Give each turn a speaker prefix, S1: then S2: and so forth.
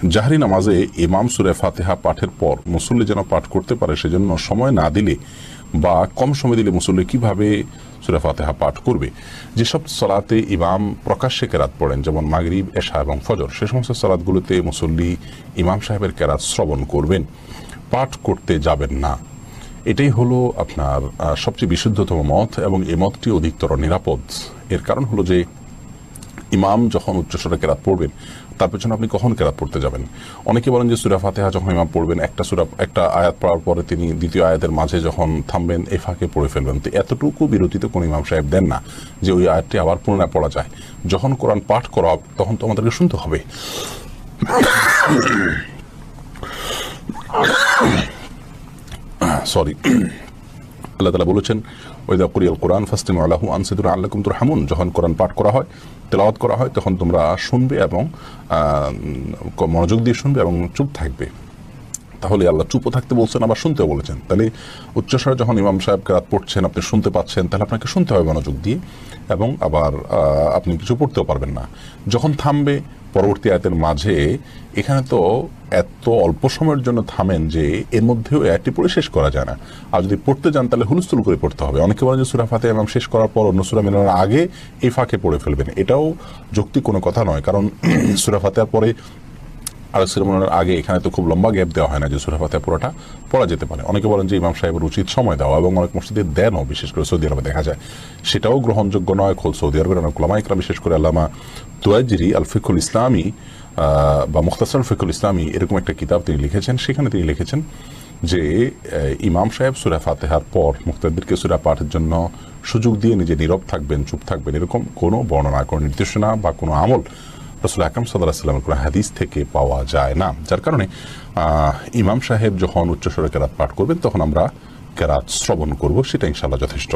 S1: জাহরি নামাজে ইমাম সূরা ফাতিহা পাঠের পর মুসল্লি যেন পাঠ করতে পারে সেজন্য সময় না দিলে বা কম সময় দিলে মুসল্লি কিভাবে সূরা ফাতিহা পাঠ করবে। যেসব সালাতে ইমাম প্রকাশ্যে কেরাত পড়েন যেমন মাগরিব, এশা এবং ফজর, সে সমস্ত সালাতগুলোতে মুসল্লি ইমাম সাহেবের কেরাত শ্রবণ করবেন, পাঠ করতে যাবেন না। এটাই হলো আপনার সবচেয়ে বিশুদ্ধতম মত এবং এই মতটি অধিকতর নিরাপদ। এর কারণ হলো যে ইমাম যখন উচ্চস্বরে কেরাত পড়বেন তার পেছনে আপনি কখন কেরাত পড়তে যাবেন? অনেকে বলেন যে সূরা ফাতিহা যখন ইমাম পড়বেন একটা আয়াত পড়ার পরে তিনি দ্বিতীয় আয়াতের মাঝে যখন থামবেন এই ফাঁকে পড়ে ফেলবেন। তো এতটুকু বিরতিতে কোন ইমাম সাহেব দেন না যে ওই আয়াতটি আবার পুনরায় পড়া যায়। যখন কোরআন পাঠ করা তখন তো আমাদেরকে শুনতে হবে। সরি, আল্লাহ তাআলা বলেছেন ওয়াইদা কুরিয়াল কুরআন ফাসতামিউ লাহু আনসিতু লাআল্লাকুম তুরহামুন। যখন কোরআন পাঠ করা হয়, তেলাওয়াত করা হয়, তখন তোমরা শুনবে এবং মনোযোগ দিয়ে শুনবে এবং চুপ থাকবে। তাহলে আল্লাহ চুপও থাকতে বলছেন, আবার শুনতেও বলেছেন। তাহলে উচ্চস্বরে যখন ইমাম সাহেব কেরাত পড়ছেন আপনি শুনতে পাচ্ছেন, তাহলে আপনাকে শুনতে হবে মনোযোগ দিয়ে, এবং আবার আপনি কিছু পড়তেও পারবেন না। যখন থামবে পরবর্তী আয়াতের মাঝে, এখানে তো এত অল্প সময়ের জন্য থামেন যে এর মধ্যেও আয়াতটি পড়ে শেষ করা যায় না। আর যদি পড়তে যান তাহলে হুলস্থুল করে পড়তে হবে। অনেকে বলেন যে সূরা ফাতিহা ইমাম শেষ করার পর অন্য সূরা মেলানোর আগে এই ফাঁকে পড়ে ফেলবেন। এটাও যৌক্তিক কোনো কথা নয়, কারণ সূরা ফাতিহার পরে আর সূরা মেলানোর আগে এখানে তো খুব লম্বা গ্যাপ দেওয়া হয় না যে সূরা ফাতিহা পুরোটা পড়া যেতে পারে। অনেকে বলেন যে ইমাম সাহেবের উচিত সময় দেওয়া, এবং অনেক মসজিদে দেনও, বিশেষ করে সৌদি আরবে দেখা যায়। সেটাও গ্রহণযোগ্য নয়। খোদ সৌদি আরবের অনেক উলামা ইকরাম, বিশেষ করে আল্লামা তুয়াইজিরি আল ফিকহুল ইসলামী বা মুখতাসার ফিকহুল ইসলামী এরকম একটা কিতাব তিনি লিখেছেন। সেখানে তিনি লিখেছেন যে ইমাম সাহেব সূরা ফাতিহার পর মুক্তাদিরকে সূরা পাঠের জন্য সুযোগ দিয়ে নিজে নীরব থাকবেন, চুপ থাকবেন, এরকম কোনো বর্ণনা, কোনো নির্দেশনা বা কোনো আমল রাসূল আকরাম সাল্লাল্লাহু আলাইহি ওয়াসাল্লামের কোনো হাদিস থেকে পাওয়া যায় না। যার কারণে ইমাম সাহেব যখন উচ্চস্বরে কেরাত পাঠ করবেন তখন আমরা কেরাত শ্রবণ করব, সেটা ইনশাআল্লাহ যথেষ্ট।